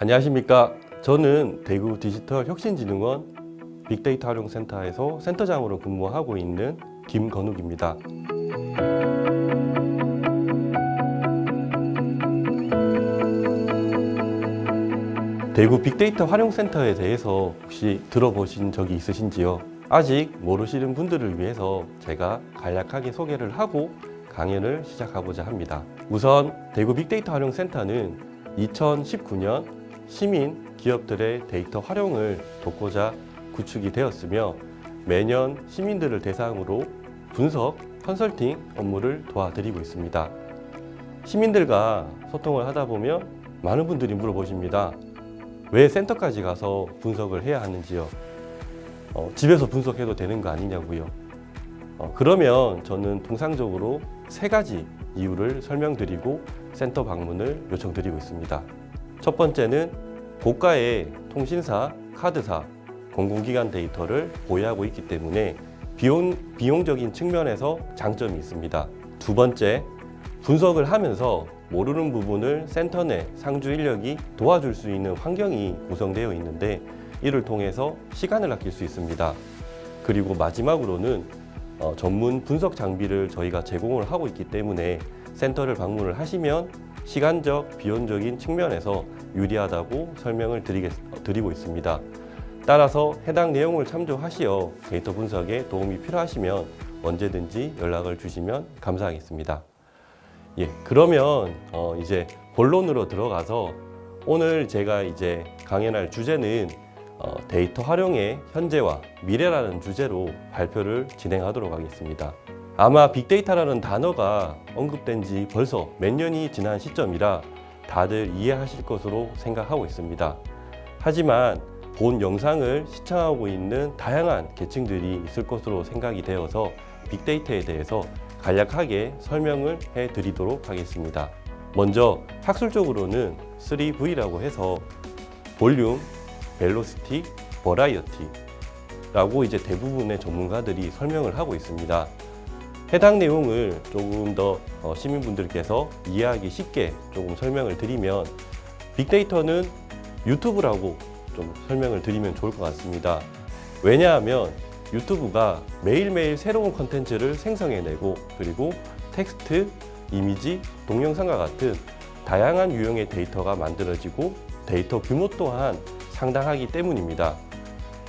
안녕하십니까. 저는 대구 디지털 혁신진흥원 빅데이터 활용센터에서 센터장으로 근무하고 있는 김건욱입니다. 대구 빅데이터 활용센터에 대해서 혹시 들어보신 적이 있으신지요? 아직 모르시는 분들을 위해서 제가 간략하게 소개를 하고 강연을 시작하고자 합니다. 우선 대구 빅데이터 활용센터는 2019년 시민 기업들의 데이터 활용을 돕고자 구축이 되었으며 매년 시민들을 대상으로 분석, 컨설팅 업무를 도와드리고 있습니다. 시민들과 소통을 하다 보면 많은 분들이 물어보십니다. 왜 센터까지 가서 분석을 해야 하는지요? 집에서 분석해도 되는 거 아니냐고요. 그러면 저는 통상적으로 3가지 이유를 설명드리고 센터 방문을 요청드리고 있습니다. 첫 번째는 고가의 통신사, 카드사, 공공기관 데이터를 보유하고 있기 때문에 비용적인 측면에서 장점이 있습니다. 두 번째, 분석을 하면서 모르는 부분을 센터 내 상주 인력이 도와줄 수 있는 환경이 구성되어 있는데 이를 통해서 시간을 아낄 수 있습니다. 그리고 마지막으로는 전문 분석 장비를 저희가 제공을 하고 있기 때문에 센터를 방문을 하시면 시간적, 비용적인 측면에서 유리하다고 설명을 드리고 있습니다. 따라서 해당 내용을 참조하시어 데이터 분석에 도움이 필요하시면 언제든지 연락을 주시면 감사하겠습니다. 그러면 이제 본론으로 들어가서 오늘 제가 이제 강연할 주제는 데이터 활용의 현재와 미래라는 주제로 발표를 진행하도록 하겠습니다. 아마 빅데이터라는 단어가 언급된 지 벌써 몇 년이 지난 시점이라 다들 이해하실 것으로 생각하고 있습니다. 하지만 본 영상을 시청하고 있는 다양한 계층들이 있을 것으로 생각이 되어서 빅데이터에 대해서 간략하게 설명을 해드리도록 하겠습니다. 먼저 학술적으로는 3V라고 해서 볼륨, 벨로시티, 버라이어티라고 이제 대부분의 전문가들이 설명을 하고 있습니다. 해당 내용을 조금 더 시민분들께서 이해하기 쉽게 조금 설명을 드리면 빅데이터는 유튜브라고 좀 설명을 드리면 좋을 것 같습니다. 왜냐하면 유튜브가 매일매일 새로운 콘텐츠를 생성해내고 그리고 텍스트, 이미지, 동영상과 같은 다양한 유형의 데이터가 만들어지고 데이터 규모 또한 상당하기 때문입니다.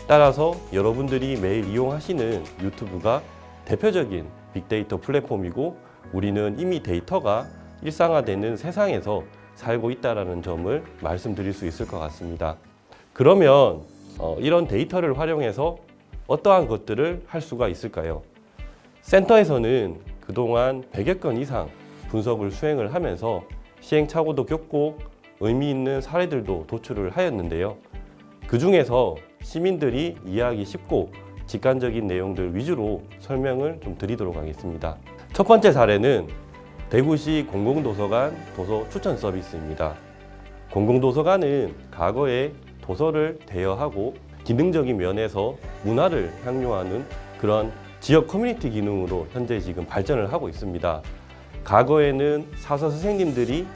따라서 여러분들이 매일 이용하시는 유튜브가 대표적인 빅데이터 플랫폼이고 우리는 이미 데이터가 일상화되는 세상에서 살고 있다는 점을 말씀드릴 수 있을 것 같습니다. 그러면 이런 데이터를 활용해서 어떠한 것들을 할 수가 있을까요? 센터에서는 그동안 100여 건 이상 분석을 수행을 하면서 시행착오도 겪고 의미 있는 사례들도 도출을 하였는데요. 그 중에서 시민들이 이해하기 쉽고 직관적인 내용들 위주로 설명을 좀 드리도록 하겠습니다. 첫 번째 사례는 대구시 공공도서관 도서 추천 서비스입니다. 공공도서관은 과거에 도서를 대여하고 기능적인 면에서 문화를 향유하는 그런 지역 커뮤니티 기능으로 현재 지금 발전을 하고 있습니다. 과거에는 사서 선생님들이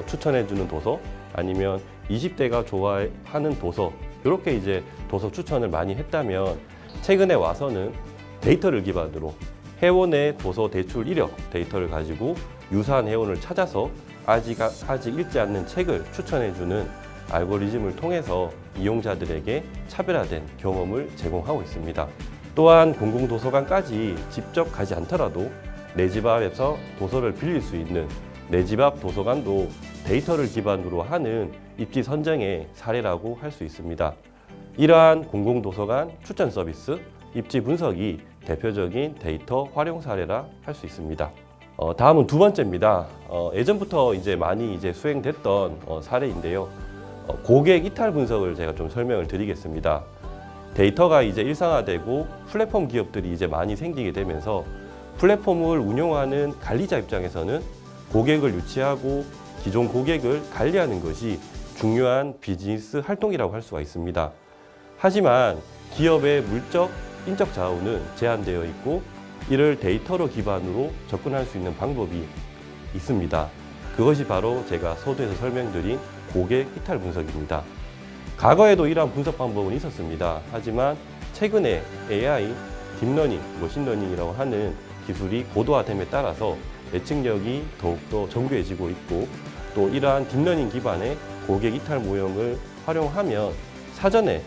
추천해주는 도서 아니면 20대가 좋아하는 도서 이렇게 이제 도서 추천을 많이 했다면 최근에 와서는 데이터를 기반으로 회원의 도서 대출 이력 데이터를 가지고 유사한 회원을 찾아서 아직 읽지 않는 책을 추천해주는 알고리즘을 통해서 이용자들에게 차별화된 경험을 제공하고 있습니다. 또한 공공도서관까지 직접 가지 않더라도 내 집 앞에서 도서를 빌릴 수 있는 내 집 앞 도서관도 데이터를 기반으로 하는 입지 선정의 사례라고 할 수 있습니다. 이러한 공공도서관 추천 서비스, 입지 분석이 대표적인 데이터 활용 사례라 할 수 있습니다. 다음은 두 번째입니다. 예전부터 이제 많이 수행됐던 사례인데요. 고객 이탈 분석을 제가 좀 설명을 드리겠습니다. 데이터가 이제 일상화되고 플랫폼 기업들이 이제 많이 생기게 되면서 플랫폼을 운영하는 관리자 입장에서는 고객을 유치하고 기존 고객을 관리하는 것이 중요한 비즈니스 활동이라고 할 수가 있습니다. 하지만 기업의 물적, 인적 자원은 제한되어 있고 이를 데이터로 기반으로 접근할 수 있는 방법이 있습니다. 그것이 바로 제가 서두에서 설명드린 고객 이탈 분석입니다. 과거에도 이러한 분석 방법은 있었습니다. 하지만 최근에 AI, 딥러닝, 머신러닝이라고 하는 기술이 고도화됨에 따라서 예측력이 더욱더 정교해지고 있고, 또 이러한 딥러닝 기반의 고객 이탈 모형을 활용하면 사전에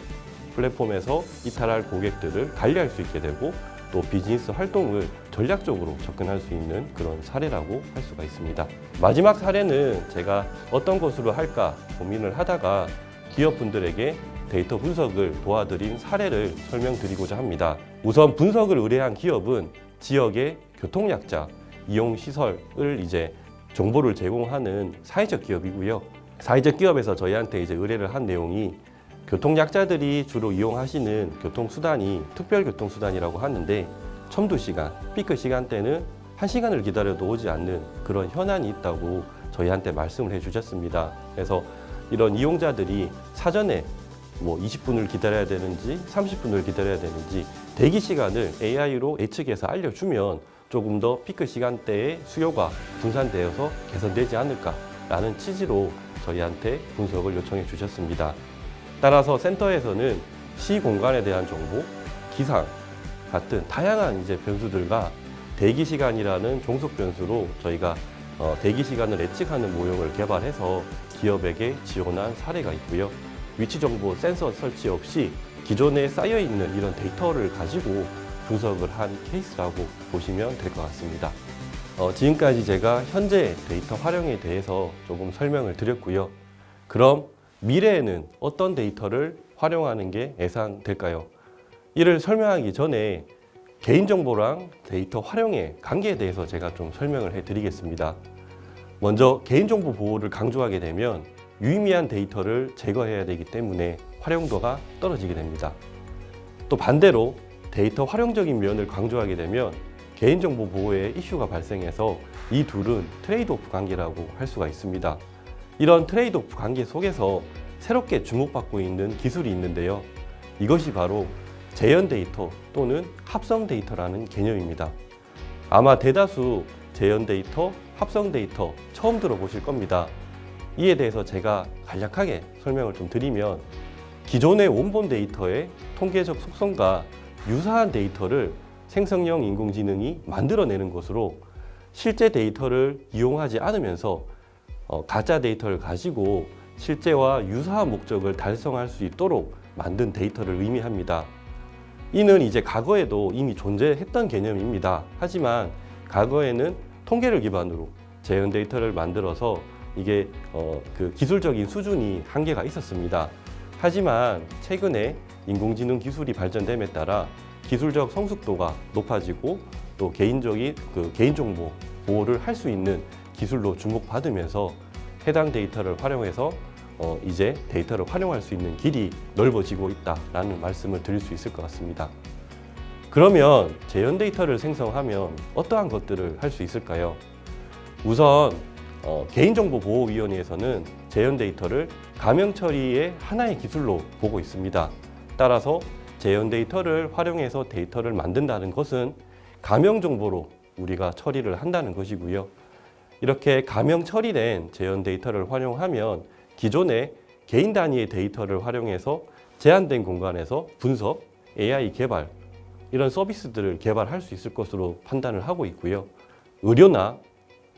플랫폼에서 이탈할 고객들을 관리할 수 있게 되고, 또 비즈니스 활동을 전략적으로 접근할 수 있는 그런 사례라고 할 수가 있습니다. 마지막 사례는 제가 어떤 것으로 할까 고민을 하다가 기업분들에게 데이터 분석을 도와드린 사례를 설명드리고자 합니다. 우선 분석을 의뢰한 기업은 지역의 교통약자, 이용시설을 이제 정보를 제공하는 사회적 기업이고요. 사회적 기업에서 저희한테 이제 의뢰를 한 내용이 교통약자들이 주로 이용하시는 교통수단이 특별교통수단이라고 하는데 첨도 시간, 피크 시간대는 1시간을 기다려도 오지 않는 그런 현안이 있다고 저희한테 말씀을 해주셨습니다. 그래서 이런 이용자들이 사전에 20분을 기다려야 되는지 30분을 기다려야 되는지 대기 시간을 AI로 예측해서 알려주면 조금 더 피크 시간대의 수요가 분산되어서 개선되지 않을까라는 취지로 저희한테 분석을 요청해 주셨습니다. 따라서 센터에서는 시 공간에 대한 정보, 기상 같은 다양한 이제 변수들과 대기 시간이라는 종속 변수로 저희가 대기 시간을 예측하는 모형을 개발해서 기업에게 지원한 사례가 있고요. 위치 정보 센서 설치 없이 기존에 쌓여 있는 이런 데이터를 가지고 분석을 한 케이스라고 보시면 될 것 같습니다. 지금까지 제가 현재 데이터 활용에 대해서 조금 설명을 드렸고요. 그럼 미래에는 어떤 데이터를 활용하는 게 예상될까요? 이를 설명하기 전에 개인정보랑 데이터 활용의 관계에 대해서 제가 좀 설명을 해드리겠습니다. 먼저 개인정보 보호를 강조하게 되면 유의미한 데이터를 제거해야 되기 때문에 활용도가 떨어지게 됩니다. 또 반대로 데이터 활용적인 면을 강조하게 되면 개인정보 보호에 이슈가 발생해서 이 둘은 트레이드오프 관계라고 할 수가 있습니다. 이런 트레이드오프 관계 속에서 새롭게 주목받고 있는 기술이 있는데요. 이것이 바로 재현 데이터 또는 합성 데이터라는 개념입니다. 아마 대다수 재현 데이터, 합성 데이터 처음 들어보실 겁니다. 이에 대해서 제가 간략하게 설명을 좀 드리면 기존의 원본 데이터의 통계적 속성과 유사한 데이터를 생성형 인공지능이 만들어내는 것으로 실제 데이터를 이용하지 않으면서 가짜 데이터를 가지고 실제와 유사한 목적을 달성할 수 있도록 만든 데이터를 의미합니다. 이는 이제 과거에도 이미 존재했던 개념입니다. 하지만 과거에는 통계를 기반으로 재현 데이터를 만들어서 이게 그 기술적인 수준이 한계가 있었습니다. 하지만 최근에 인공지능 기술이 발전됨에 따라 기술적 성숙도가 높아지고 또 개인정보 보호를 할 수 있는 기술로 주목받으면서 해당 데이터를 활용해서 이제 데이터를 활용할 수 있는 길이 넓어지고 있다라는 말씀을 드릴 수 있을 것 같습니다. 그러면 재현 데이터를 생성하면 어떠한 것들을 할 수 있을까요? 우선 개인정보보호위원회에서는 재현 데이터를 가명 처리의 하나의 기술로 보고 있습니다. 따라서 재현 데이터를 활용해서 데이터를 만든다는 것은 가명 정보로 우리가 처리를 한다는 것이고요. 이렇게 가명 처리된 재현 데이터를 활용하면 기존의 개인 단위의 데이터를 활용해서 제한된 공간에서 분석, AI 개발 이런 서비스들을 개발할 수 있을 것으로 판단을 하고 있고요. 의료나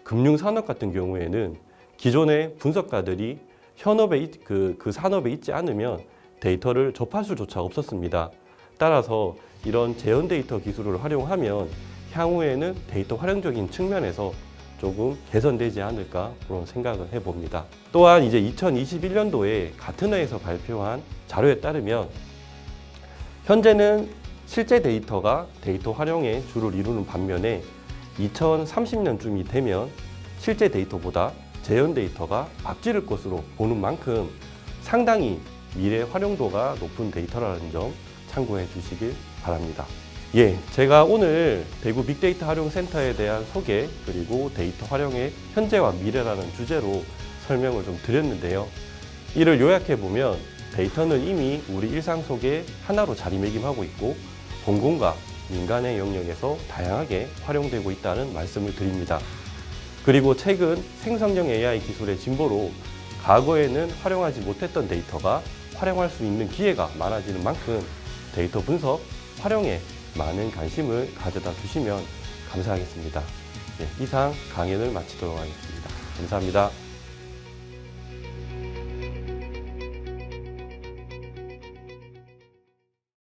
금융산업 같은 경우에는 기존의 분석가들이 현업에 그 산업에 있지 않으면 데이터를 접할 수조차 없었습니다. 따라서 이런 재현 데이터 기술을 활용하면 향후에는 데이터 활용적인 측면에서 조금 개선되지 않을까 그런 생각을 해봅니다. 또한 이제 2021년도에 가트너에서 발표한 자료에 따르면 현재는 실제 데이터가 데이터 활용에 주를 이루는 반면에 2030년쯤이 되면 실제 데이터보다 재현 데이터가 앞지를 것으로 보는 만큼 상당히 미래 활용도가 높은 데이터라는 점 참고해 주시길 바랍니다. 제가 오늘 대구 빅데이터 활용센터에 대한 소개 그리고 데이터 활용의 현재와 미래라는 주제로 설명을 좀 드렸는데요. 이를 요약해 보면 데이터는 이미 우리 일상 속에 하나로 자리매김하고 있고 공공과 민간의 영역에서 다양하게 활용되고 있다는 말씀을 드립니다. 그리고 최근 생성형 AI 기술의 진보로 과거에는 활용하지 못했던 데이터가 활용할 수 있는 기회가 많아지는 만큼 데이터 분석, 활용에 많은 관심을 가져다 주시면 감사하겠습니다. 네, 이상 강연을 마치도록 하겠습니다. 감사합니다.